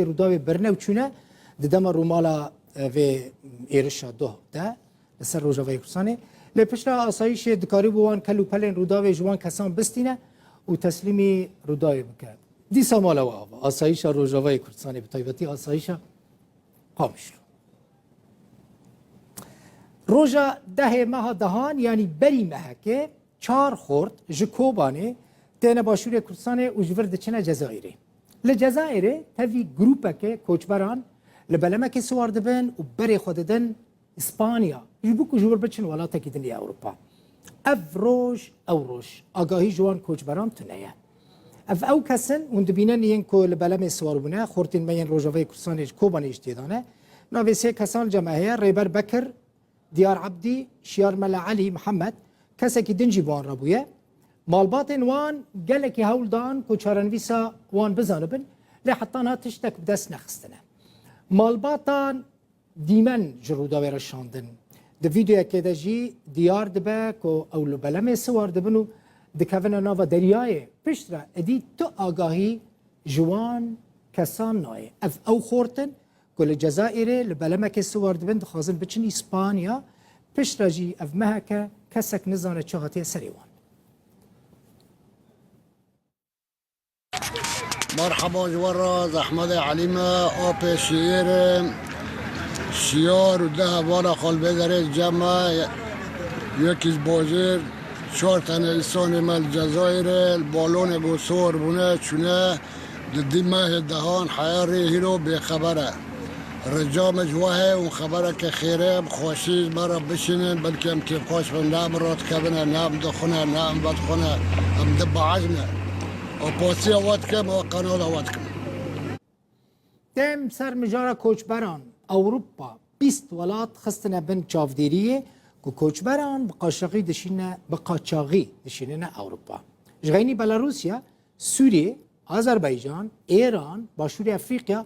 روداوی برنه و چونه ددم رومالا و ایرشا دو ده لسر روجاوی کردستانه لپشتا آسایش دکاری بوان کلو پلین روداوی جوان کسان بستینه و تسلیمی روداوی بکرد دیسا مالا و آوا آسایش روجاوی کردستانه بطایبتی آسایش قامشلو روژا ده ماه دهان یعنی بری مهکه 4 خورد جکوبانه تنه باشور کردستان و جور دچنه جزایری. لجزایر تفی گروپه که کوچبران لبلمه که سوار دبن و بری خود دن اسپانیا جبوک جور بچن ولاته که دنیا اروپا. اف روش آگاهی جوان کوچبران تنیه. او کسن و دبینن این که لبلمه سوار بونه خورتین میان روجاوی کردستان کوبانه اشتیدانه. نویسه کسان جمعه ریبر بکر دیار عبدی شیار ملا علی محمد کسی که دنجی بان ربویه مالبات وان گلکی هولدان کو چارنویسا وان بزانبن لحتان ها تشتک بدست نخستنه مالباتان دیمن جرودا ویرا شاندن ده ویدیو که دجی دیار دبه که اولو بلمه سوار دبنو دکوون ناوا دریای پشتره ادی تو آگاهی جوان کسان نای او خورتن كل الجزائر لبلما كسوار دبن خازن بچن اسبانيا پشتراجي اف مهكا كسك نزانه چهاتي سريوان مرحبا جورا زحمد عليمة اوبي شير شيار وده وانا خال بدرس جمع يكيز بوزير شورت انا انسان مال الجزائر البالون قصور بنا چونه دي ماه دهان حياري هيرو بخبره رجا مجوهه و خبره که خیره خوشیز مرا بشینن بلکه هم که خوش من نام رات کبنه نام دخونه نام بدخونه هم دب عجمه و پاسی آواد کم و قنال آواد کم تم سر مجارا کوچبران اوروبا 20 ولات خستنه بن چافدیریه که کوچبران بقاچاقی دشینه اوروبا جغینی بلاروسیا سوریه آذربایجان ایران باشور افریقیا